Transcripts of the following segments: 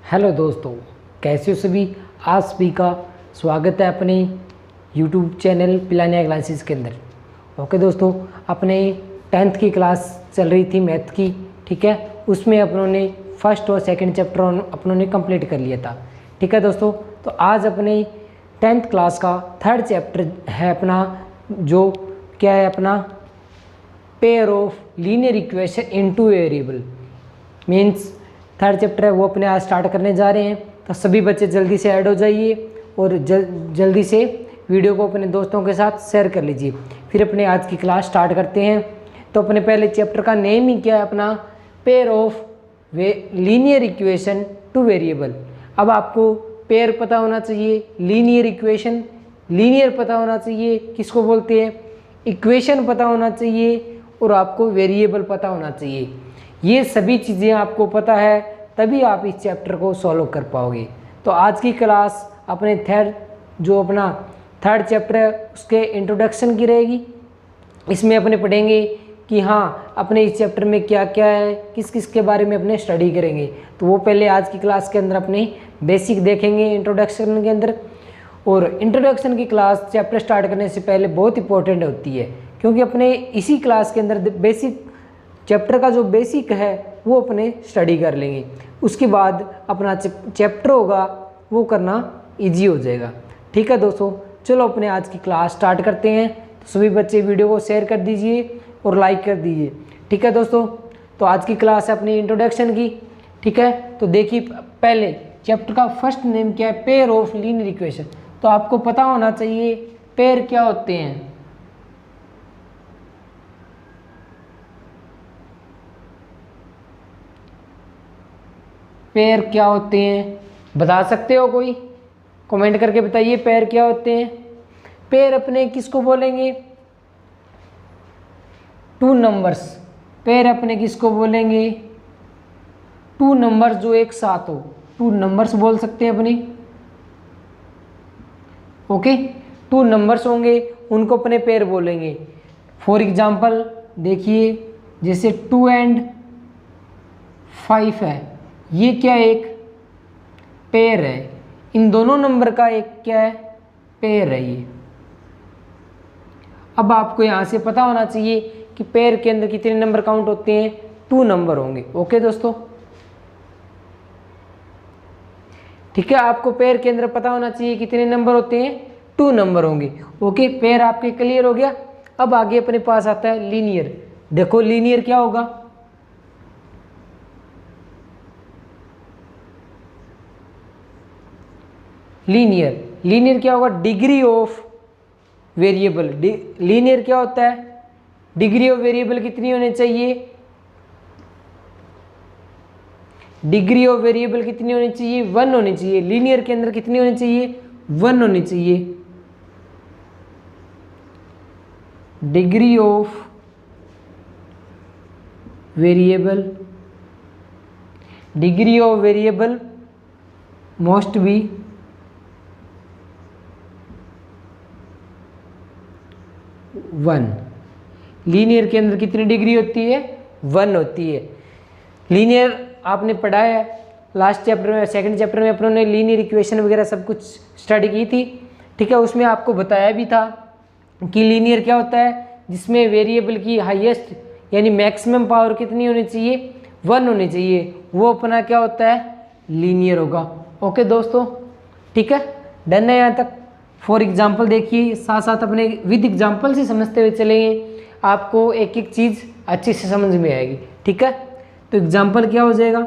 Hello दोस्तों, कैसे हो सभी। आज सभी का स्वागत है अपने यूट्यूब चैनल पिलानिया क्लासेस के अंदर। ओके दोस्तों, अपने 10th की क्लास चल रही थी मैथ की, ठीक है। उसमें अपनों ने फर्स्ट और सेकंड चैप्टर अपनों ने कंप्लीट कर लिया था, ठीक है दोस्तों। तो आज अपने 10th क्लास का थर्ड चैप्टर है अपना, जो क्या है अपना, pair of linear equation into variable means third chapter है, वो अपने आज स्टार्ट करने जा रहे हैं। तो सभी बच्चे जल्दी से ऐड हो जाइए और जल्दी से वीडियो को अपने दोस्तों के साथ शेयर कर लीजिए। फिर अपने आज की क्लास स्टार्ट करते हैं। तो अपने पहले चैप्टर का नेम ही क्या है अपना, pair of linear equation two variable. अब आपको पेयर पता होना चाहिए, लीनियर इक्वेशन, लीनियर पता होना चाहिए किसको बोलते हैं, इक्वेशन पता होना चाहिए, और आपको वेरिएबल पता होना चाहिए। ये सभी चीज़ें आपको पता है तभी आप इस चैप्टर को सॉल्व कर पाओगे। तो आज की क्लास अपने अपना थर्ड चैप्टर है उसके इंट्रोडक्शन की रहेगी। इसमें अपने पढ़ेंगे कि हाँ अपने इस चैप्टर में क्या क्या है, किस किस के बारे में अपने स्टडी करेंगे। तो वो पहले आज की क्लास के अंदर अपने बेसिक देखेंगे इंट्रोडक्शन के अंदर। और इंट्रोडक्शन की क्लास चैप्टर स्टार्ट करने से पहले बहुत इंपॉर्टेंट होती है, क्योंकि अपने इसी क्लास के अंदर बेसिक चैप्टर का जो बेसिक है वो अपने स्टडी कर लेंगे। उसके बाद अपना चैप्टर होगा वो करना इजी हो जाएगा, ठीक है दोस्तों। चलो अपने आज की क्लास स्टार्ट करते हैं। तो सभी बच्चे वीडियो को शेयर कर दीजिए और लाइक कर दीजिए, ठीक है दोस्तों। तो आज की क्लास है अपनी इंट्रोडक्शन की, ठीक है। तो देखिए पहले चैप्टर का फर्स्ट नेम क्या है, पेयर ऑफ लीनियर इक्वेशन। तो आपको पता होना चाहिए पेयर क्या होते हैं। पेयर क्या होते हैं बता सकते हो कोई, कमेंट करके बताइए पेयर क्या होते हैं। पेयर अपने किसको बोलेंगे, टू नंबर्स। पेयर अपने किसको बोलेंगे, टू नंबर्स जो एक साथ हो, टू नंबर्स बोल सकते हैं अपने। ओके, टू नंबर्स होंगे उनको अपने पेयर बोलेंगे। फॉर एग्जांपल देखिए, जैसे 2 and 5 है, ये क्या एक पेयर है। इन दोनों नंबर का एक क्या है, पेयर है ये। अब आपको यहाँ से पता होना चाहिए कि पेयर के अंदर कितने नंबर काउंट होते हैं, 2 नंबर होंगे। ओके दोस्तों, ठीक है। आपको पेयर के अंदर पता होना चाहिए कितने नंबर होते हैं, 2 नंबर होंगे। ओके, पेयर आपके क्लियर हो गया। अब आगे अपने पास आता है लीनियर। देखो लीनियर क्या होगा, लीनियर क्या होगा, डिग्री ऑफ वेरिएबल। लीनियर क्या होता है, डिग्री ऑफ वेरिएबल कितनी होनी चाहिए, डिग्री ऑफ वेरिएबल कितनी होनी चाहिए, 1 होनी चाहिए। लीनियर के अंदर कितनी होनी चाहिए, 1 होनी चाहिए। Degree of variable, degree of variable must be 1। Linear के अंदर कितनी डिग्री होती है, 1 होती है। लीनियर आपने पढ़ा है लास्ट चैप्टर में, सेकंड चैप्टर में अपनों ने लीनियर इक्वेशन वगैरह सब कुछ स्टडी की थी, ठीक है। उसमें आपको बताया भी था कि लीनियर क्या होता है, जिसमें वेरिएबल की हाईएस्ट यानी मैक्सिमम पावर कितनी होनी चाहिए, 1 होनी चाहिए। वो अपना क्या होता है, लीनियर होगा। ओके दोस्तों, ठीक है, डन है यहाँ तक। फॉर एग्जाम्पल देखिए, साथ साथ अपने विद एग्जाम्पल से समझते हुए चलेंगे, आपको एक एक चीज़ अच्छे से समझ में आएगी, ठीक है। तो एग्जाम्पल क्या हो जाएगा,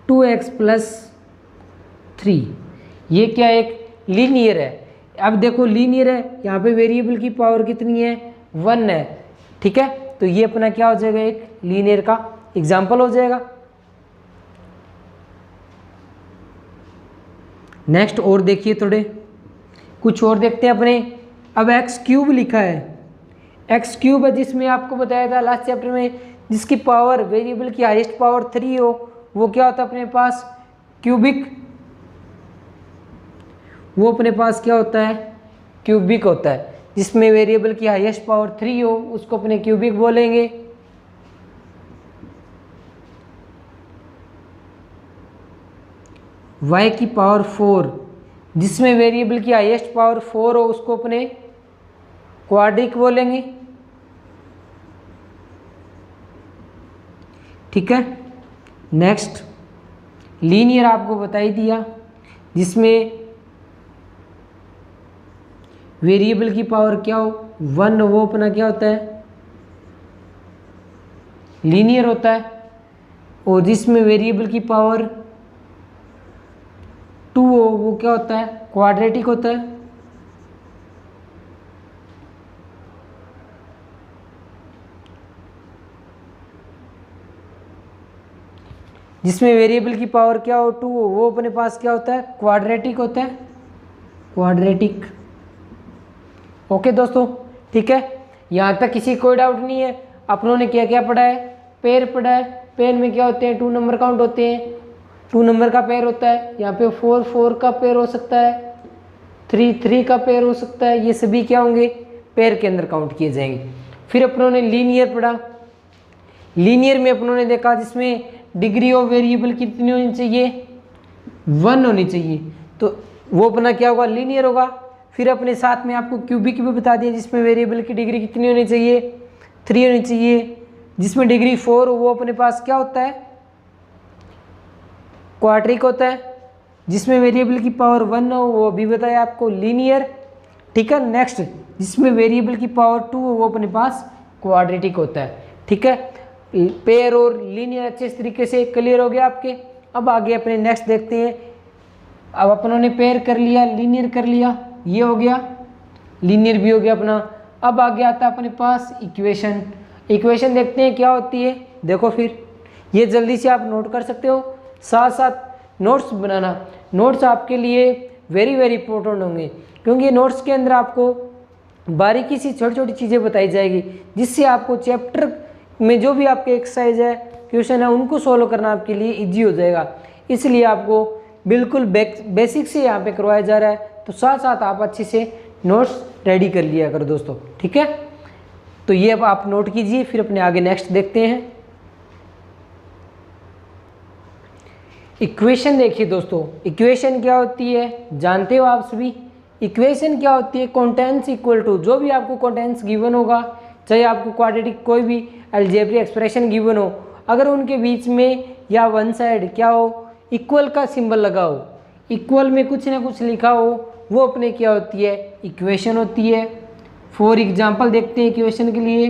2x + 3, ये क्या एक लीनियर है। अब देखो लीनियर है, यहाँ पे वेरिएबल की पावर कितनी है, 1 है, ठीक है। तो ये अपना क्या हो जाएगा, एक लीनियर का एग्जाम्पल हो जाएगा। नेक्स्ट और देखिए, थोड़े कुछ और देखते हैं अपने। अब x³ लिखा है, x³ है, जिसमें आपको बताया था लास्ट चैप्टर में, जिसकी पावर वेरिएबल की हाईएस्ट पावर 3 हो, वो क्या होता है अपने पास, क्यूबिक। वो अपने पास क्या होता है, क्यूबिक होता है। जिसमें वेरिएबल की हाईएस्ट पावर 3 हो उसको अपने क्यूबिक बोलेंगे। y की पावर 4, जिसमें वेरिएबल की हाईएस्ट पावर 4 हो उसको अपने क्वाड्रिक बोलेंगे। ठीक है। नेक्स्ट लीनियर आपको बता ही दिया, जिसमें वेरिएबल की पावर क्या हो 1, वो अपना क्या होता है लीनियर होता है। और जिसमें वेरिएबल की पावर 2 हो वो क्या होता है क्वाड्रेटिक होता है। जिसमें वेरिएबल की पावर क्या हो 2 हो वो अपने पास क्या होता है क्वाड्रेटिक होता है, क्वाड्रेटिक। ओके दोस्तों, ठीक है। यहाँ तक किसी कोई डाउट नहीं है। अपनों ने क्या क्या पढ़ा है, पेयर पढ़ा है। पेयर में क्या होते हैं 2 नंबर काउंट होते हैं, 2 नंबर का पेयर होता है। यहाँ पे 4 4 का पेयर हो सकता है, 3 3 का पेयर हो सकता है। ये सभी क्या होंगे पेयर के अंदर काउंट किए जाएंगे। फिर अपनों ने लीनियर पढ़ा। लीनियर में अपनों ने देखा जिसमें डिग्री ऑफ वेरिएबल कितनी होनी चाहिए 1 होनी चाहिए, तो वो अपना क्या होगा लीनियर होगा। फिर अपने साथ में आपको क्यूबिक भी बता दिया, जिसमें वेरिएबल की डिग्री कितनी होनी चाहिए 3 होनी चाहिए। जिसमें डिग्री 4 हो वो अपने पास क्या होता है क्वाड्रिक होता है। जिसमें वेरिएबल की पावर 1 हो वो भी बताया आपको लीनियर। ठीक है। नेक्स्ट जिसमें वेरिएबल की पावर 2 हो वो अपने पास क्वाड्रेटिक होता है। ठीक है। पेयर और लीनियर अच्छे तरीके से क्लियर हो गया आपके। अब आगे अपने नेक्स्ट देखते हैं। अब अपनों ने पेयर कर लिया, लीनियर कर लिया, ये हो गया, लीनियर भी हो गया अपना। अब आगे आता है अपने पास इक्वेशन। इक्वेशन देखते हैं क्या होती है। देखो फिर ये जल्दी से आप नोट कर सकते हो, साथ साथ नोट्स बनाना। नोट्स आपके लिए वेरी वेरी इंपॉर्टेंट होंगे, क्योंकि नोट्स के अंदर आपको बारीकी सी छोटी छोटी चीज़ें बताई जाएगी, जिससे आपको चैप्टर में जो भी आपके एक्सरसाइज है क्वेश्चन है उनको सॉल्व करना आपके लिए इजी हो जाएगा। इसलिए आपको बिल्कुल बेसिक से यहाँ पे करवाया जा रहा है, तो साथ साथ आप अच्छे से नोट्स रेडी कर लिया करो दोस्तों। ठीक है। तो ये अब आप नोट कीजिए, फिर अपने आगे नेक्स्ट देखते हैं। इक्वेशन देखिए दोस्तों, इक्वेशन क्या होती है जानते हो आप सभी। इक्वेशन क्या होती है कंटेंट्स इक्वल टू, जो भी आपको कंटेंट्स गिवन होगा, चाहे आपको क्वाड्रेटिक कोई भी अलजेब्रिक एक्सप्रेशन गिवन हो, अगर उनके बीच में या वन साइड क्या हो इक्वल का सिंबल लगा हो, इक्वल में कुछ ना कुछ लिखा हो, वो अपने क्या होती है इक्वेशन होती है। फॉर एग्जांपल देखते हैं इक्वेशन के लिए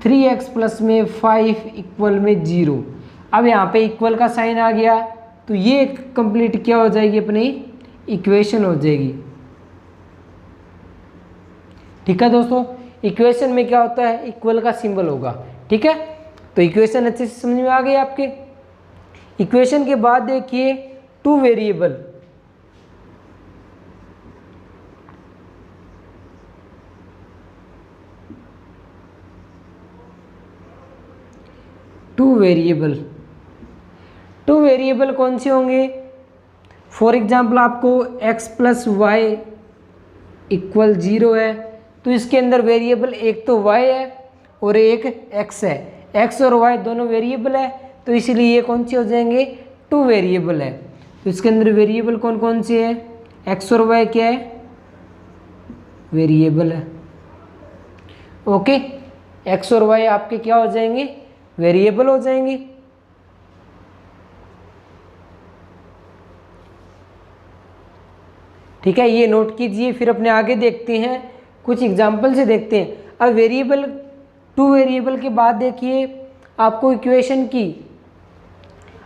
3x प्लस में 5 इक्वल में 0। अब यहाँ पे इक्वल का साइन आ गया, तो ये कंप्लीट क्या हो जाएगी अपनी इक्वेशन हो जाएगी। ठीक है दोस्तों, इक्वेशन में क्या होता है इक्वल का सिंबल होगा। ठीक है। तो इक्वेशन अच्छे से समझ में आ गई आपके। इक्वेशन के बाद देखिए 2 वेरिएबल। टू वेरिएबल कौन से होंगे। फॉर एग्जाम्पल आपको x प्लस वाई इक्वल 0 है, तो इसके अंदर वेरिएबल एक तो y है और एक x है। x और y दोनों वेरिएबल है, तो इसलिए ये कौन से हो जाएंगे 2 वेरिएबल है। तो इसके अंदर वेरिएबल कौन कौन से है x और y क्या है वेरिएबल है। ओके, x और y आपके क्या हो जाएंगे वेरिएबल हो जाएंगे। ठीक है, ये नोट कीजिए। फिर अपने आगे देखते हैं, कुछ एग्जाम्पल से देखते हैं। अब वेरिएबल 2 वेरिएबल के बाद देखिए आपको इक्वेशन की।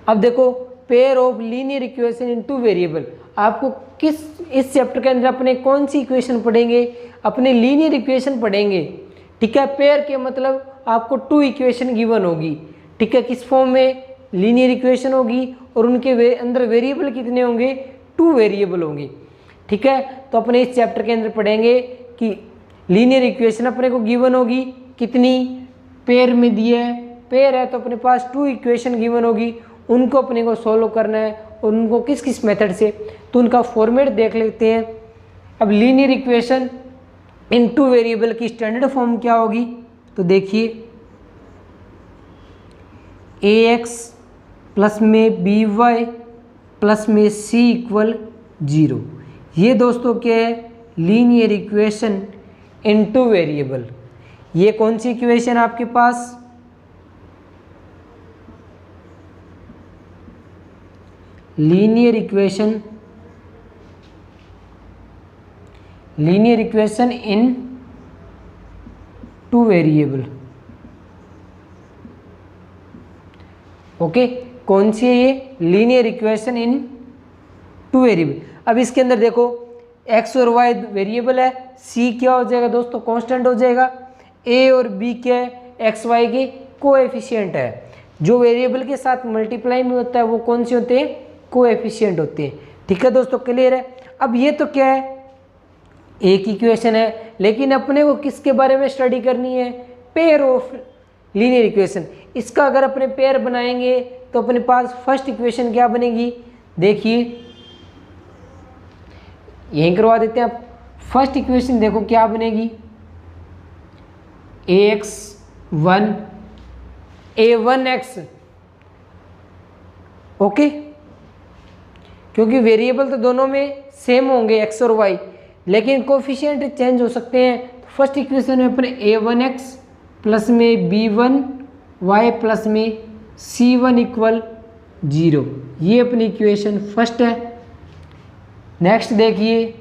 अब देखो pair of linear equation in 2 variable, आपको इस चैप्टर के अंदर अपने कौन सी इक्वेशन पढ़ेंगे, अपने लीनियर इक्वेशन पढ़ेंगे। ठीक है, पेयर के मतलब आपको 2 इक्वेशन गिवन होगी। ठीक है, किस फॉर्म में लीनियर इक्वेशन होगी और उनके अंदर वेरिएबल कितने होंगे 2 वेरिएबल होंगे। ठीक है, तो अपने इस चैप्टर के अंदर पढ़ेंगे कि लीनियर इक्वेशन अपने को गिवन होगी कितनी पेयर में दिए है, पेयर है तो अपने पास 2 इक्वेशन गिवन होगी, उनको अपने को सॉल्व करना है और उनको किस किस मेथड से, तो उनका फॉर्मेट देख लेते हैं। अब लीनियर इक्वेशन इन 2 वेरिएबल की स्टैंडर्ड फॉर्म क्या होगी, तो देखिए ax प्लस में by प्लस में सी इक्वल 0। ये दोस्तों क्या है, linear equation in two variable. ये कौन सी इक्वेशन आपके पास, linear equation in two variable. Okay, कौन सी है ये, linear equation in two variable. अब इसके अंदर देखो x और y वेरिएबल है, c क्या हो जाएगा दोस्तों, कांस्टेंट हो जाएगा, a और b क्या है, x y के कोएफिशिएंट है। जो वेरिएबल के साथ मल्टीप्लाई में होता है वो कौन से होते हैं, कोएफिशिएंट होते हैं। ठीक है दोस्तों, क्लियर है। अब ये तो क्या है, एक इक्वेशन है, लेकिन अपने को किसके बारे में स्टडी करनी है, पेयर ऑफ लीनियर इक्वेशन। इसका अगर अपने पेयर बनाएंगे तो अपने पास फर्स्ट इक्वेशन क्या बनेगी, देखिए यहीं करवा देते हैं आप। फर्स्ट इक्वेशन देखो क्या बनेगी, ax1 a1x। ओके, क्योंकि वेरिएबल तो दोनों में सेम होंगे x और y, लेकिन कोफिशिएंट चेंज हो सकते हैं। तो फर्स्ट इक्वेशन में अपने a1x प्लस में b1y प्लस में c1 इक्वल 0, ये अपनी इक्वेशन फर्स्ट है। नेक्स्ट देखिए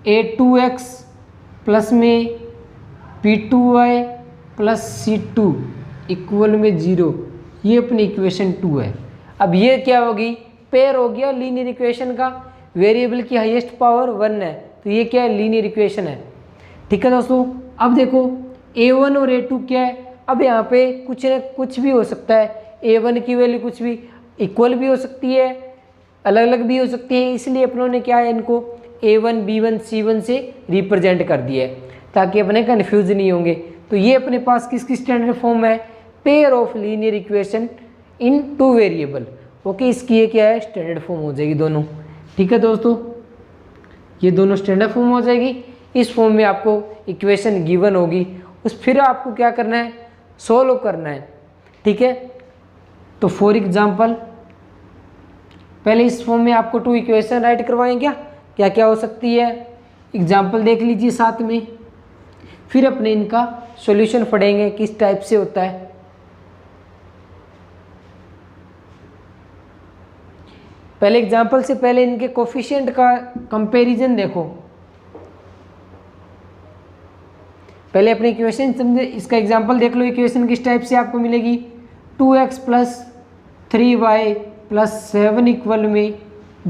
a2x प्लस में p2y प्लस c2 इक्वल में 0, ये अपनी इक्वेशन 2 है। अब ये क्या होगी, पेयर हो गया लीनियर इक्वेशन का, वेरिएबल की हाईएस्ट पावर 1 है, तो ये क्या है, लीनियर इक्वेशन है। ठीक है दोस्तों, अब देखो a1 और a2 क्या है, अब यहाँ पे कुछ न कुछ भी हो सकता है, a1 की वैल्यू कुछ भी इक्वल भी हो सकती है, अलग अलग भी हो सकती है, इसलिए अपनों ने क्या है, इनको a1 b1 c1 से रिप्रेजेंट कर दिया है ताकि अपने कन्फ्यूज नहीं होंगे। तो ये अपने पास किसकी स्टैंडर्ड फॉर्म है, pair of linear equation in two variable. Okay, इसकी ये क्या है, स्टैंडर्ड फॉर्म हो जाएगी दोनों। ठीक है दोस्तों, ये दोनों स्टैंडर्ड फॉर्म हो जाएगी। इस फॉर्म में आपको इक्वेशन गिवन होगी, उस फिर आपको क्या करना है, सोल्व करना है। ठीक है, तो फॉर एग्जांपल पहले इस फॉर्म में आपको 2 इक्वेशन राइट करवाएं, क्या क्या हो सकती है, एग्जांपल देख लीजिए साथ में, फिर अपने इनका सॉल्यूशन पढ़ेंगे किस टाइप से होता है। पहले एग्जांपल से पहले इनके कोफिशिएंट का कंपैरिजन देखो। पहले अपनी इक्वेशन समझे, इसका एग्जांपल देख लो। इक्वेशन किस टाइप से आपको मिलेगी, 2x plus 3y plus 7 equal में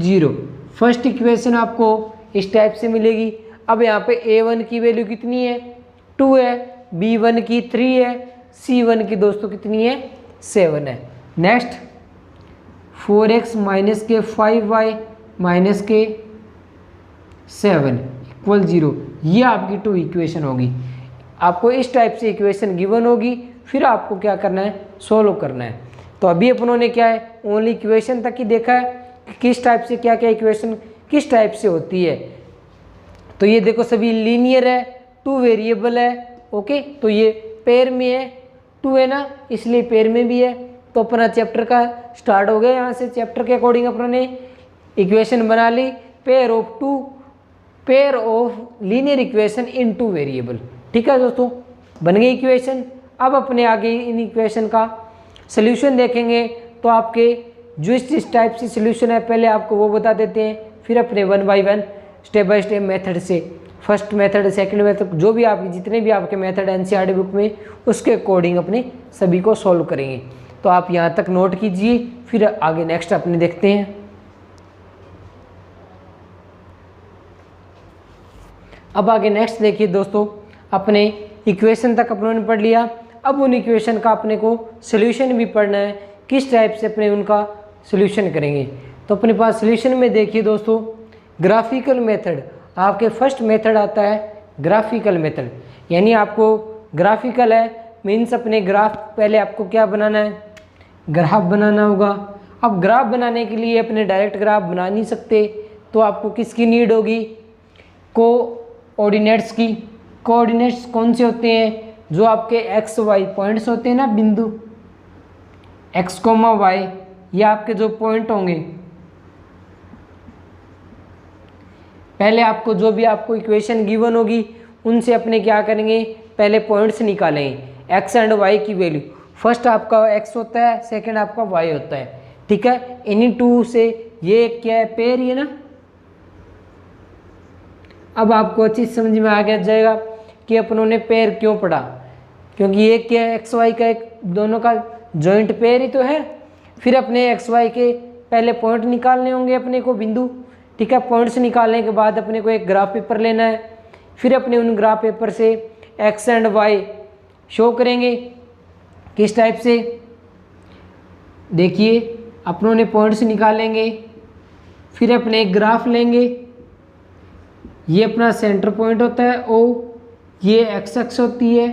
0। फर्स्ट इक्वेशन आपको इस टाइप से मिलेगी। अब यहाँ पे a1 की वैल्यू कितनी है, 2 है, b1 की 3 है, c1 की दोस्तों कितनी है, 7 है। नेक्स्ट 4x माइनस के 5y माइनस के 7 इक्वल 0, ये आपकी 2 इक्वेशन होगी। आपको इस टाइप से इक्वेशन गिवन होगी, फिर आपको क्या करना है, सोल्व करना है। तो अभी अपनों ने क्या है, ओनली इक्वेशन तक ही देखा है कि किस टाइप से क्या क्या इक्वेशन किस टाइप से होती है। तो ये देखो सभी लीनियर है, 2 वेरिएबल है। ओके, तो ये पेयर में है, 2 है ना, इसलिए पेयर में भी है। तो अपना चैप्टर का स्टार्ट हो गया। यहाँ से चैप्टर के अकॉर्डिंग अपनों ने इक्वेशन बना ली, pair of linear equation in 2 variable. ठीक है दोस्तों, बन गई इक्वेशन। अब अपने आगे इन इक्वेशन का सॉल्यूशन देखेंगे। तो आपके जो इस टाइप से सॉल्यूशन है, पहले आपको वो बता देते हैं, फिर अपने 1 by 1 step by step method से, फर्स्ट मेथड सेकंड मेथड, जो भी आपके जितने भी आपके मेथड एनसीईआरटी बुक में, उसके अकॉर्डिंग अपने सभी को सॉल्व करेंगे। तो आप यहाँ तक नोट कीजिए, फिर आगे नेक्स्ट अपने देखते हैं। अब आगे नेक्स्ट देखिए दोस्तों, अपने इक्वेशन तक अपनों ने पढ़ लिया। अब उन इक्वेशन का अपने को सॉल्यूशन भी पढ़ना है, किस टाइप से अपने उनका सॉल्यूशन करेंगे। तो अपने पास सॉल्यूशन में देखिए दोस्तों, ग्राफिकल मेथड, आपके फर्स्ट मेथड आता है ग्राफिकल मेथड, यानी आपको ग्राफिकल है मीन्स अपने ग्राफ, पहले आपको क्या बनाना है, ग्राफ बनाना होगा। अब ग्राफ बनाने के लिए अपने डायरेक्ट ग्राफ बना नहीं सकते, तो आपको किसकी नीड होगी, कोऑर्डिनेट्स की। कोऑर्डिनेट्स कौन से होते हैं, जो आपके एक्स वाई पॉइंट्स होते हैं ना, बिंदु, एक्स कोमा वाई, ये आपके जो पॉइंट होंगे, पहले आपको जो भी आपको इक्वेशन गिवन होगी उनसे अपने क्या करेंगे, पहले पॉइंट्स निकालेंगे एक्स एंड वाई की वैल्यू। फर्स्ट आपका एक्स होता है, सेकंड आपका वाई होता है, ठीक है। इन्हीं टू से ये क्या है, पेयर ही है ना। अब आपको अच्छी समझ में आ गया जाएगा कि अपनों ने पेयर क्यों पढ़ा, क्योंकि ये क्या है, एक्स वाई का एक दोनों का जॉइंट पेयर ही तो है। फिर अपने एक्स वाई के पहले पॉइंट निकालने होंगे अपने को, बिंदु, ठीक है। पॉइंट्स निकालने के बाद अपने को एक ग्राफ पेपर लेना है, फिर अपने उन ग्राफ पेपर से एक्स एंड वाई शो करेंगे। किस टाइप से, देखिए अपनों ने पॉइंट्स निकालेंगे, फिर अपने एक ग्राफ लेंगे, ये अपना सेंटर पॉइंट होता है ओ, ये एक्स एक्स होती है,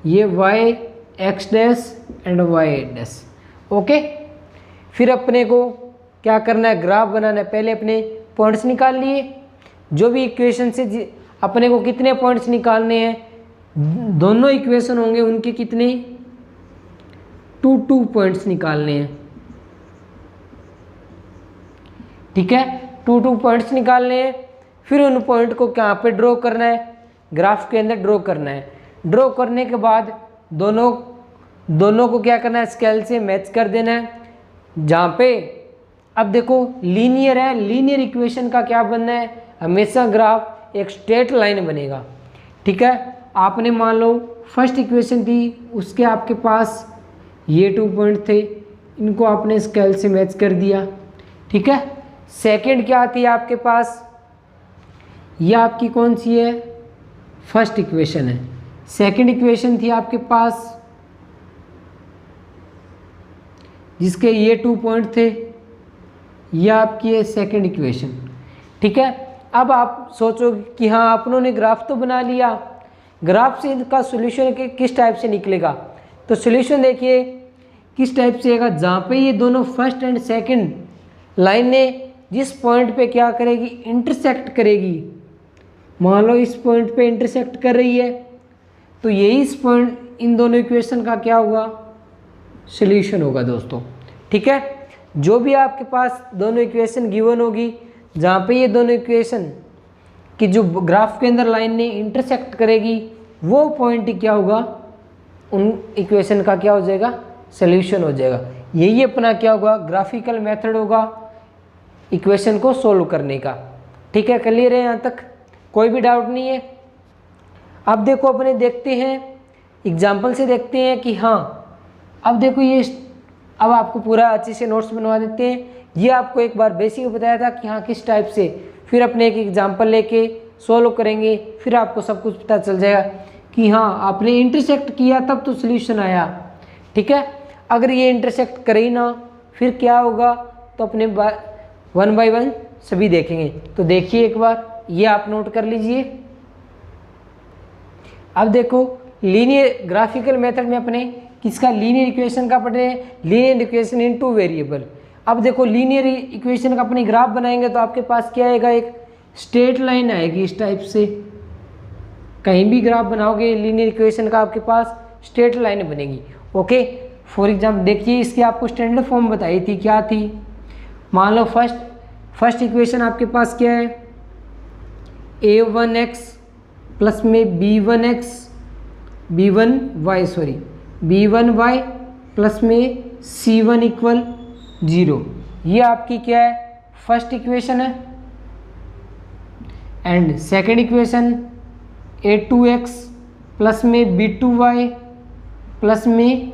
ये y x dash and y dash, okay. फिर अपने को क्या करना है, ग्राफ बनाना है। पहले अपने पॉइंट्स निकाल लिए, जो भी इक्वेशन से अपने को कितने पॉइंट्स निकालने हैं, दोनों इक्वेशन होंगे उनके कितने 2 पॉइंट्स निकालने हैं, ठीक है। 2 पॉइंट्स निकालने हैं, फिर उन पॉइंट को कहाँ पे ड्रॉ करना है, ग्राफ के अंदर ड्रॉ करना है। ड्रॉ करने के बाद दोनों को क्या करना है, स्केल से मैच कर देना है। जहाँ पे अब देखो लीनियर है, लीनियर इक्वेशन का क्या बनना है, हमेशा ग्राफ एक स्ट्रेट लाइन बनेगा, ठीक है। आपने मान लो फर्स्ट इक्वेशन थी, उसके आपके पास ये 2 पॉइंट थे, इनको आपने स्केल से मैच कर दिया, ठीक है। सेकंड क्या थी आपके पास, ये आपकी कौन सी है, फर्स्ट इक्वेशन है। सेकंड इक्वेशन थी आपके पास जिसके ये 2 पॉइंट थे, ये आपकी है सेकंड इक्वेशन, ठीक है। अब आप सोचोगे कि हाँ अपनों ने ग्राफ तो बना लिया, ग्राफ से इनका सॉल्यूशन किस टाइप से निकलेगा। तो सॉल्यूशन देखिए किस टाइप से आएगा, जहाँ पे ये दोनों फर्स्ट एंड सेकंड लाइन ने जिस पॉइंट पे क्या करेगी, इंटरसेक्ट करेगी। मान लो इस पॉइंट पे इंटरसेक्ट कर रही है, तो यही इस पॉइंट, इन दोनों इक्वेशन का क्या होगा, सॉल्यूशन होगा दोस्तों, ठीक है। जो भी आपके पास दोनों इक्वेशन गिवन होगी, जहाँ पे ये दोनों इक्वेशन कि जो ग्राफ के अंदर लाइन ने इंटरसेक्ट करेगी, वो पॉइंट क्या होगा, उन इक्वेशन का क्या हो जाएगा, सॉल्यूशन हो जाएगा। यही अपना क्या होगा, ग्राफिकल मेथड होगा इक्वेशन को सोल्व करने का, ठीक है। क्लियर है यहाँ तक, कोई भी डाउट नहीं है। अब देखो अपने देखते हैं एग्जाम्पल से, देखते हैं कि हाँ अब देखो ये, अब आपको पूरा अच्छे से नोट्स बनवा देते हैं। ये आपको एक बार बेसिक बताया था कि हाँ किस टाइप से, फिर अपने एक एग्जाम्पल लेके सोल्व करेंगे, फिर आपको सब कुछ पता चल जाएगा कि हाँ आपने इंटरसेक्ट किया तब तो सॉल्यूशन आया, ठीक है। अगर ये इंटरसेक्ट करे ही ना, फिर क्या होगा, तो अपने 1 बाय 1 सभी देखेंगे। तो देखिए एक बार, ये आप नोट कर लीजिए। अब देखो लीनियर ग्राफिकल मेथड में अपने किसका, लीनियर इक्वेशन का पढ़ रहे हैं, लीनियर इक्वेशन इन 2 वेरिएबल। अब देखो लीनियर इक्वेशन का अपने ग्राफ बनाएंगे तो आपके पास क्या आएगा, एक स्ट्रेट लाइन आएगी इस टाइप से। कहीं भी ग्राफ बनाओगे लीनियर इक्वेशन का, आपके पास स्ट्रेट लाइन बनेगी, ओके। फॉर एग्जाम्पल देखिए, इसकी आपको स्टैंडर्ड फॉर्म बताई थी, क्या थी, मान लो फर्स्ट इक्वेशन आपके पास क्या है, a1x प्लस में b1y प्लस में c1 इक्वल 0, ये आपकी क्या है, फर्स्ट इक्वेशन है। And second equation a2x plus में b2y प्लस में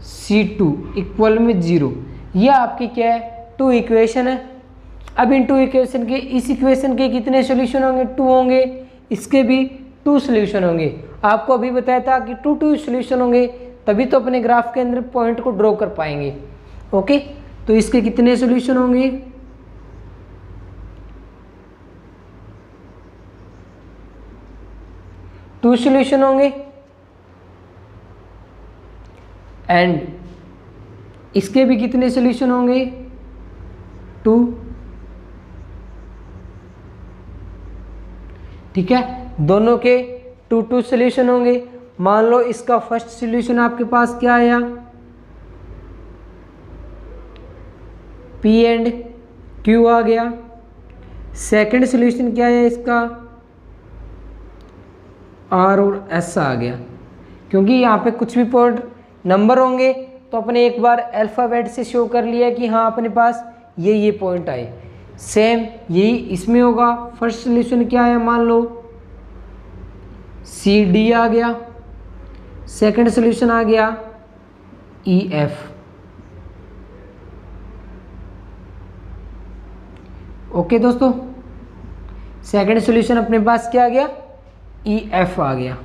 c2 इक्वल में 0, ये आपकी क्या है, 2 इक्वेशन है। अब इन 2 इक्वेशन के, इस इक्वेशन के कितने सॉल्यूशन होंगे, 2 होंगे, इसके भी 2 सॉल्यूशन होंगे। आपको अभी बताया था कि 2 सॉल्यूशन होंगे, तभी तो अपने ग्राफ के अंदर पॉइंट को ड्रॉ कर पाएंगे, ओके। तो इसके कितने सॉल्यूशन होंगे, 2 सॉल्यूशन होंगे। एंड इसके भी कितने सॉल्यूशन होंगे, 2, ठीक है। दोनों के 2 सॉल्यूशन होंगे। मान लो इसका फर्स्ट सॉल्यूशन आपके पास क्या आया, P एंड Q आ गया। सेकंड सॉल्यूशन क्या है इसका, R और S आ गया। क्योंकि यहाँ पे कुछ भी पॉइंट नंबर होंगे तो अपने एक बार अल्फ़ाबेट से शो कर लिया कि हाँ अपने पास ये पॉइंट आए। सेम यही इसमें होगा। फर्स्ट सॉल्यूशन क्या है, मान लो CD आ गया। सेकंड सॉल्यूशन आ गया EF। ओके दोस्तों, सेकंड सॉल्यूशन अपने पास क्या आ गया, EF आ गया।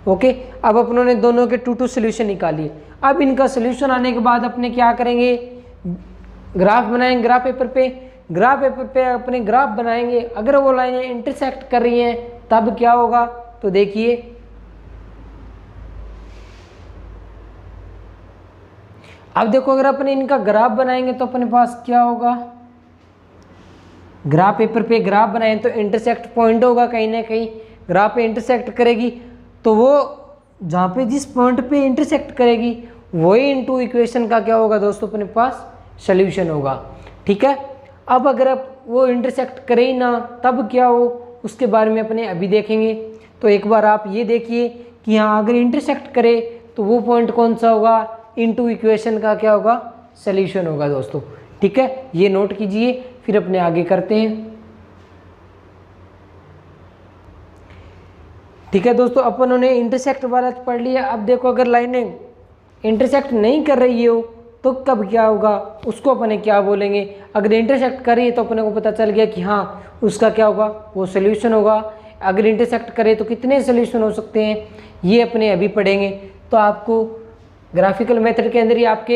ओके, अब अपनों ने दोनों के 2 सॉल्यूशन निकालिए। अब इनका सॉल्यूशन आने के बाद अपने क्या करेंगे, ग्राफ बनाएंगे। ग्राफ पेपर पे अपने ग्राफ बनाएंगे। अगर वो लाइनें इंटरसेक्ट कर रही हैं तब क्या होगा, तो देखिए अब देखो, अगर अपने इनका ग्राफ बनाएंगे तो अपने पास क्या होगा, ग्राफ पेपर पे ग्राफ बनाएं तो इंटरसेक्ट पॉइंट होगा कहीं ना कहीं, ग्राफ पे इंटरसेक्ट करेगी तो वो जहाँ पे जिस पॉइंट पे इंटरसेक्ट करेगी वही इनटू इक्वेशन का क्या होगा दोस्तों, अपने पास सॉल्यूशन होगा। ठीक है, अब अगर आप वो इंटरसेक्ट करे ही ना तब क्या हो, उसके बारे में अपने अभी देखेंगे। तो एक बार आप ये देखिए कि हाँ अगर इंटरसेक्ट करे तो वो पॉइंट कौन सा होगा, इनटू इक्वेशन का क्या होगा, सॉल्यूशन होगा दोस्तों। ठीक है, ये नोट कीजिए, फिर अपने आगे करते हैं। ठीक है दोस्तों, अपन ने इंटरसेक्ट वाला पढ़ लिया। अब देखो अगर लाइनें इंटरसेक्ट नहीं कर रही हो तो कब क्या होगा, उसको अपने क्या बोलेंगे। अगर इंटरसेक्ट कर रही है तो अपने को पता चल गया कि हाँ उसका क्या होगा, वो सॉल्यूशन होगा। अगर इंटरसेक्ट करे तो कितने सॉल्यूशन हो सकते हैं, ये अपने अभी पढ़ेंगे। तो आपको ग्राफिकल मेथड के अंदर ही आपके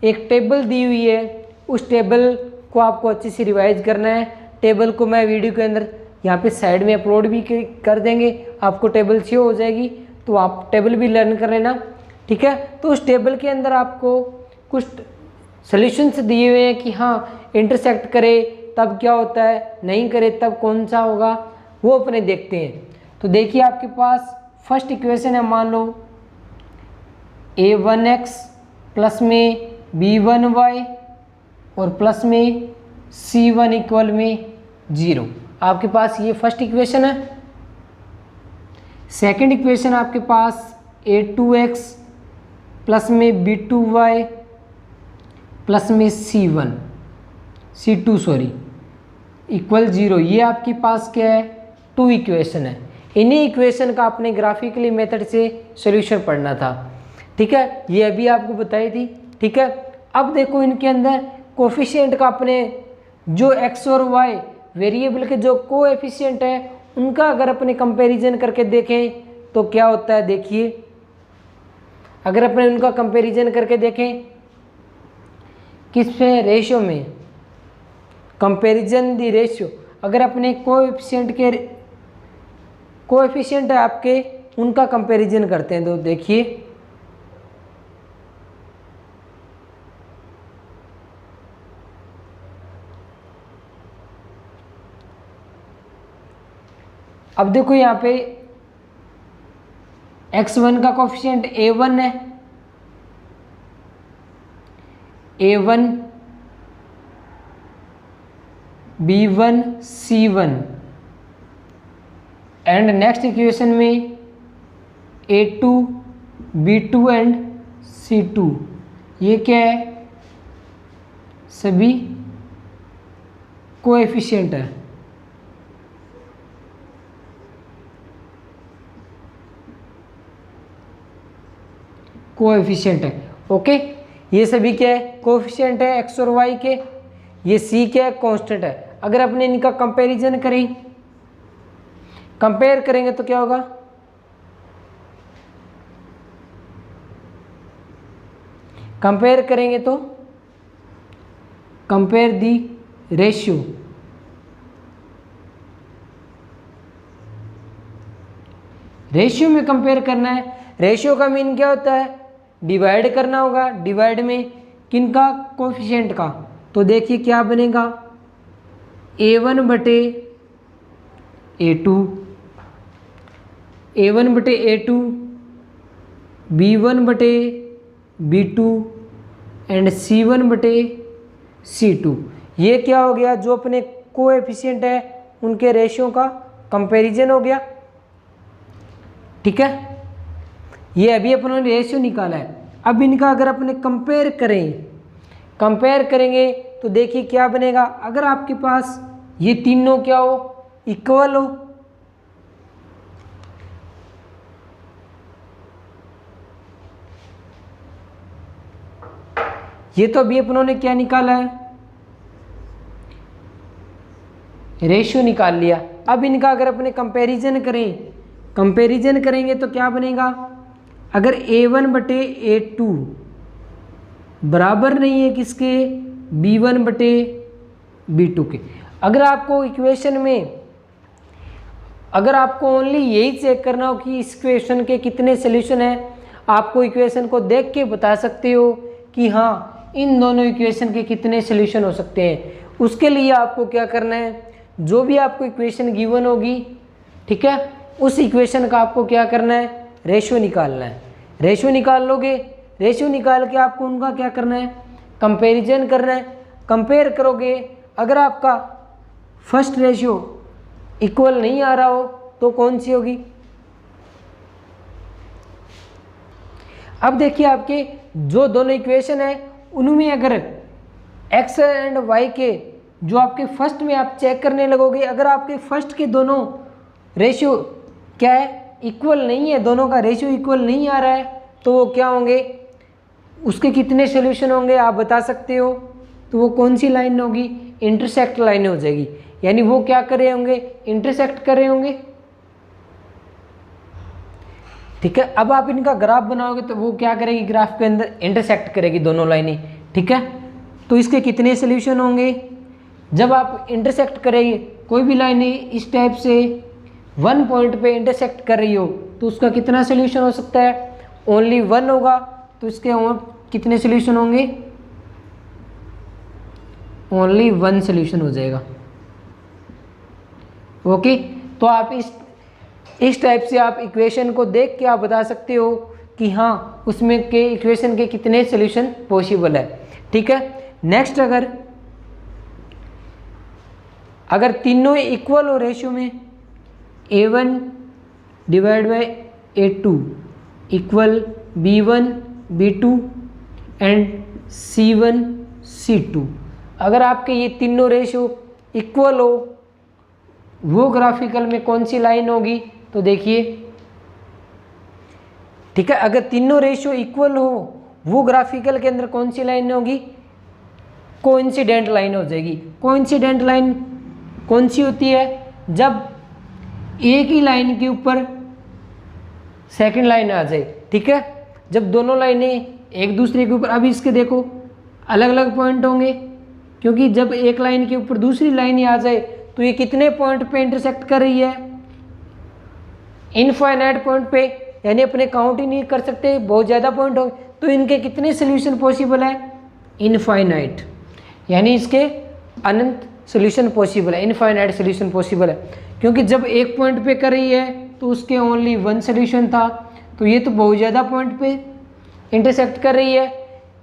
एक टेबल दी हुई है, उस टेबल को आपको अच्छे से रिवाइज करना है। टेबल को मैं वीडियो के अंदर यहाँ पे साइड में अपलोड भी कर देंगे, आपको टेबल शो हो जाएगी, तो आप टेबल भी लर्न कर लेना। ठीक है, तो उस टेबल के अंदर आपको कुछ सॉल्यूशंस दिए हुए हैं कि हाँ इंटरसेक्ट करे तब क्या होता है, नहीं करे तब कौन सा होगा, वो अपने देखते हैं। तो देखिए आपके पास फर्स्ट इक्वेशन है, मान लो a1x प्लस में b1y और प्लस में c1 इक्वल में 0। आपके पास ये फर्स्ट इक्वेशन है। सेकंड इक्वेशन आपके पास a2x प्लस में b2y प्लस में c2 इक्वल 0। ये आपके पास क्या है, 2 इक्वेशन है। इन्हीं इक्वेशन का आपने ग्राफिकली मेथड से सॉल्यूशन पढ़ना था। ठीक है, ये अभी आपको बताई थी। ठीक है, अब देखो इनके अंदर कोफिशिएंट का अपने जो x और y वेरिएबल के जो कोएफिशिएंट है उनका अगर अपने कंपैरिजन करके देखें तो क्या होता है। देखिए अगर अपने उनका कंपैरिजन करके देखें किस पे, रेशियो में, कंपैरिजन दी रेशियो। अगर अपने कोएफिशिएंट है आपके, उनका कंपैरिजन करते हैं तो देखिए अब देखो यहाँ पे x1 का कोफिशिएंट a1 है, a1 b1 c1 and next equation में a2 b2 एंड c2। ये क्या है, सभी कोएफिशिएंट है। कोएफिशिएंट है। ओके, ये सभी क्या है, कोएफिशिएंट है x और y के। ये c क्या है, कांस्टेंट है। अगर अपने इनका कंपैरिजन करें, कंपेयर करेंगे तो क्या होगा, कंपेयर करेंगे तो कंपेयर दी रेशियो। रेशियो में कंपेयर करना है। रेशियो का मीन क्या होता है, डिवाइड करना होगा। डिवाइड में किनका, कोएफिशिएंट का। तो देखिए क्या बनेगा, a1 बटे a2, a1 बटे a2, b1 बटे b2 एंड C1/C2। ये क्या हो गया, जो अपने कोएफिशिएंट है उनके रेशियो का कंपैरिजन हो गया। ठीक है, ये अभी अपनों ने रेशियो निकाला है। अब इनका अगर अपने कंपेयर करेंगे तो देखिए क्या बनेगा। अगर आपके पास ये तीनों क्या हो, इक्वल हो, ये तो अभी अपनों ने क्या निकाला है, रेशियो निकाल लिया। अब इनका अगर अपने कंपैरिजन करेंगे तो क्या बनेगा, अगर A1/A2 बराबर नहीं है किसके, B1/B2 के। अगर आपको इक्वेशन में, अगर आपको ओनली यही चेक करना हो कि इस इक्वेशन के कितने सॉल्यूशन हैं, आपको इक्वेशन को देख के बता सकते हो कि हाँ इन दोनों इक्वेशन के कितने सॉल्यूशन हो सकते हैं। उसके लिए आपको क्या करना है, जो भी आपको इक्वेशन गिवन होगी, ठीक है, उस इक्वेशन का आपको क्या करना है, रेशियो निकालना है। रेशियो निकाल लोगे, रेशियो निकाल के आपको उनका क्या करना है, कंपैरिजन करना है। कंपेयर करोगे, अगर आपका फर्स्ट रेशियो इक्वल नहीं आ रहा हो तो कौन सी होगी। अब देखिए आपके जो दोनों इक्वेशन है उनमें अगर x एंड y के जो आपके फर्स्ट में आप चेक करने लगोगे, अगर आपके फर्स्ट के दोनों रेशियो क्या है, इक्वल नहीं है, दोनों का रेशियो इक्वल नहीं आ रहा है, तो वो क्या होंगे, उसके कितने सॉल्यूशन होंगे आप बता सकते हो। तो वो कौन सी लाइन होगी, इंटरसेक्ट लाइन हो जाएगी। यानी वो क्या कर रहे होंगे, इंटरसेक्ट कर रहे होंगे। ठीक है, अब आप इनका ग्राफ बनाओगे तो वो क्या करेगी, ग्राफ के अंदर इंटरसेक्ट करेगी दोनों लाइनें। ठीक है, तो इसके कितने सॉल्यूशन होंगे, जब आप इंटरसेक्ट करेंगे कोई भी लाइनें इस टाइप से वन पॉइंट पे इंटरसेक्ट कर रही हो तो उसका कितना सॉल्यूशन हो सकता है, ओनली वन होगा। तो इसके और कितने सॉल्यूशन होंगे, ओनली वन सॉल्यूशन हो जाएगा। ओके, तो आप इस टाइप से आप इक्वेशन को देख के आप बता सकते हो कि हाँ उसमें के इक्वेशन के कितने सॉल्यूशन पॉसिबल है। ठीक है, नेक्स्ट अगर तीनों इक्वल हो रेशियो में, A1/A2 equal B1/B2 and C1/C2, अगर आपके ये तीनों रेशियो इक्वल हो, वो ग्राफिकल में कौन सी लाइन होगी, तो देखिए। ठीक है, अगर तीनों रेशियो इक्वल हो, वो ग्राफिकल के अंदर कौन सी लाइन होगी, कोइंसिडेंट लाइन हो जाएगी। कोइंसिडेंट लाइन कौन सी होती है, जब एक ही लाइन के ऊपर सेकंड लाइन आ जाए। ठीक है, जब दोनों लाइनें एक दूसरे के ऊपर, अभी इसके देखो अलग अलग पॉइंट होंगे, क्योंकि जब एक लाइन के ऊपर दूसरी लाइन आ जाए तो ये कितने पॉइंट पे इंटरसेक्ट कर रही है, इनफाइनाइट पॉइंट पे, यानी अपने काउंट ही नहीं कर सकते, बहुत ज़्यादा पॉइंट हो। तो इनके कितने सोल्यूशन पॉसिबल है, इनफाइनाइट, यानी इसके अनंत सोल्यूशन पॉसिबल है, इनफाइनाइट सोल्यूशन पॉसिबल है। क्योंकि जब एक पॉइंट पे कर रही है तो उसके ओनली वन सोल्यूशन था, तो ये तो बहुत ज़्यादा पॉइंट पे इंटरसेक्ट कर रही है,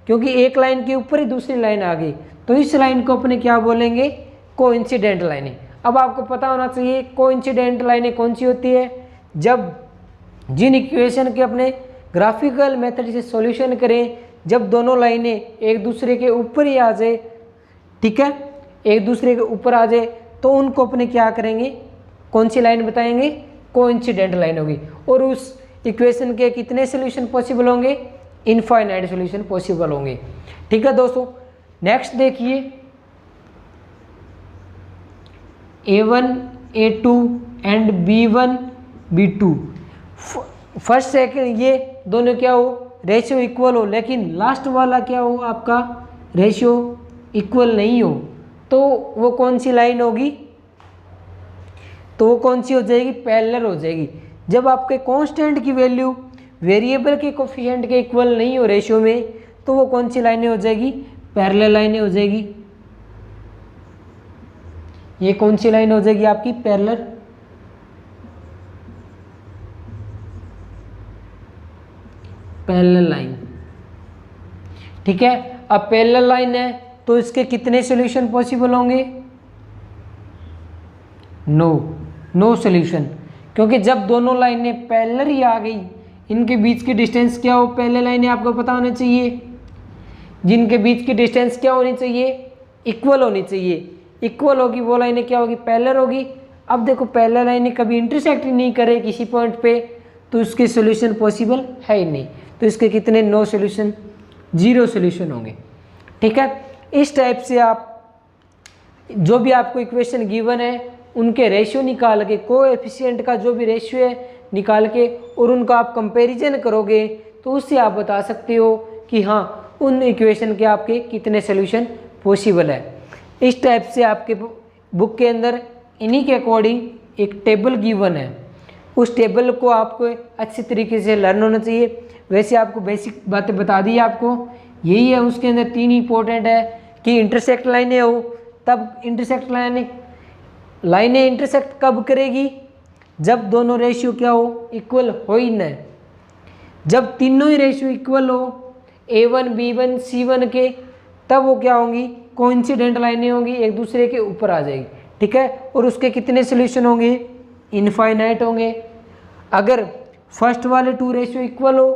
क्योंकि एक लाइन के ऊपर ही दूसरी लाइन आ गई। तो इस लाइन को अपने क्या बोलेंगे, कोइंसिडेंट लाइनें। अब आपको पता होना चाहिए कोइंसिडेंट लाइनें कौन सी होती है, जब जिन इक्वेशन के अपने ग्राफिकल मेथड से सॉल्यूशन करें, जब दोनों लाइनें एक दूसरे के ऊपर ही आ जाए, ठीक है, एक दूसरे के ऊपर आ जाए, तो उनको अपने क्या करेंगे, कौन सी लाइन बताएंगे, कोइंसिडेंट लाइन होगी। और उस इक्वेशन के कितने सॉल्यूशन पॉसिबल होंगे, इनफाइनाइट सॉल्यूशन पॉसिबल होंगे। ठीक है दोस्तों, नेक्स्ट देखिए, A1, A2 and B1/B2, first second ये दोनों क्या हो, रेशियो इक्वल हो, लेकिन लास्ट वाला क्या हो, आपका रेशियो इक्वल नहीं हो, तो वो कौन सी लाइन होगी, तो वो कौन सी हो जाएगी, पैरेलल हो जाएगी। जब आपके कांस्टेंट की वैल्यू वेरिएबल के कोफिशिएंट के इक्वल नहीं हो रेशियो में, तो वो कौन सी लाइनें हो जाएगी, पैरेलल लाइनें हो जाएगी। ये कौन सी लाइन हो जाएगी आपकी, पैरेलल लाइन। ठीक है। अब पैरेलल लाइन है तो इसके कितने सॉल्यूशन पॉसिबल होंगे? नो सॉल्यूशन, क्योंकि जब दोनों लाइनें पैरेलल ही आ गई, इनके बीच की डिस्टेंस क्या हो? पैरेलल लाइनें आपको पता होना चाहिए, जिनके बीच की डिस्टेंस क्या होनी चाहिए? इक्वल होनी चाहिए। इक्वल होगी वो लाइनें क्या होगी? पैरेलल होगी। अब देखो पैरेलल लाइनें कभी इंटरसेक्ट ही नहीं करे किसी पॉइंट पे, तो इसके सॉल्यूशन पॉसिबल है ही नहीं। तो इसके कितने? नो सॉल्यूशन, 0 सॉल्यूशन होंगे। ठीक है। इस टाइप से आप जो भी आपको इक्वेशन गिवन है उनके रेशियो निकाल के, कोएफिशिएंट का जो भी रेशियो है निकाल के, और उनका आप कंपैरिजन करोगे तो उससे आप बता सकते हो कि हाँ उन इक्वेशन के आपके कितने सॉल्यूशन पॉसिबल है। इस टाइप से आपके बुक के अंदर इन्हीं के अकॉर्डिंग एक टेबल गिवन है, उस टेबल को आपको अच्छी तरीके से लर्न होना चाहिए। वैसे आपको बेसिक बातें बता दी आपको, यही है उसके अंदर 3 इंपॉर्टेंट है कि इंटरसेक्ट लाइनें हो, तब इंटरसेक्ट लाइनें इंटरसेक्ट कब करेगी? जब दोनों रेशियो क्या हो? इक्वल हो ही न। जब तीनों ही रेशियो इक्वल हो A1 B1 C1 के, तब वो क्या होंगी? कोइंसिडेंट लाइनें होंगी, एक दूसरे के ऊपर आ जाएगी। ठीक है। और उसके कितने सॉल्यूशन होंगे? इनफाइनाइट होंगे। अगर फर्स्ट वाले 2 रेशियो इक्वल हो,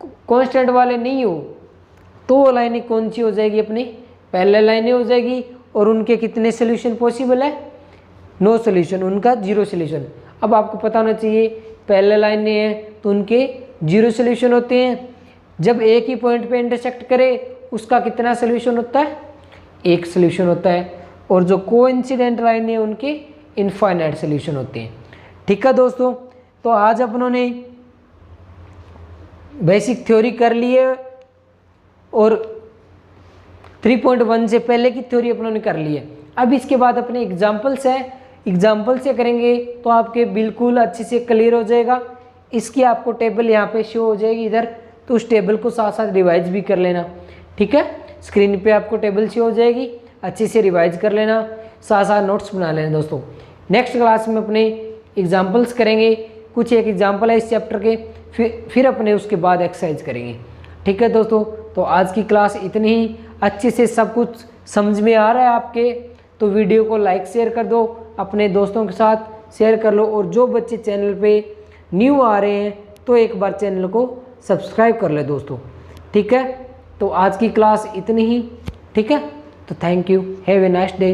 कांस्टेंट वाले नहीं हो, तो वो लाइनें कौन सी हो जाएगी? अपनी पैरेलल लाइनें हो जाएगी। और उनके कितने सॉल्यूशन पॉसिबल है? नो सॉल्यूशन, उनका 0 सॉल्यूशन। अब आपको पता होना चाहिए पैरेलल लाइनें हैं तो उनके 0 सॉल्यूशन होते हैं। जब एक ही पॉइंट पे इंटरसेक्ट करे उसका कितना सॉल्यूशन होता है? 1 सॉल्यूशन होता है। और जो कोइंसिडेंट लाइनें हैं उनके इनफाइनाइट सॉल्यूशन होते हैं। ठीक है दोस्तों, तो आज अपनों ने बेसिक थ्योरी कर ली है और 3.1 से पहले की थ्योरी अपनों ने कर ली है। अब इसके बाद अपने एग्जाम्पल्स है, एग्जाम्पल से करेंगे तो आपके बिल्कुल अच्छे से क्लियर हो जाएगा। इसकी आपको टेबल यहाँ पे शो हो जाएगी इधर, तो उस टेबल को साथ साथ रिवाइज भी कर लेना। ठीक है। स्क्रीन पे आपको टेबल शो हो जाएगी, अच्छे से रिवाइज कर लेना, साथ साथ नोट्स बना लेना दोस्तों। नेक्स्ट क्लास में अपने एग्जाम्पल्स करेंगे, कुछ एक एग्जाम्पल है इस चैप्टर के, फिर अपने उसके बाद एक्सरसाइज करेंगे। ठीक है दोस्तों, तो आज की क्लास इतनी ही। अच्छे से सब कुछ समझ में आ रहा है आपके, तो वीडियो को लाइक शेयर कर दो, अपने दोस्तों के साथ शेयर कर लो। और जो बच्चे चैनल पे न्यू आ रहे हैं तो एक बार चैनल को सब्सक्राइब कर ले दोस्तों। ठीक है। तो आज की क्लास इतनी ही। ठीक है। तो thank you, have a nice day.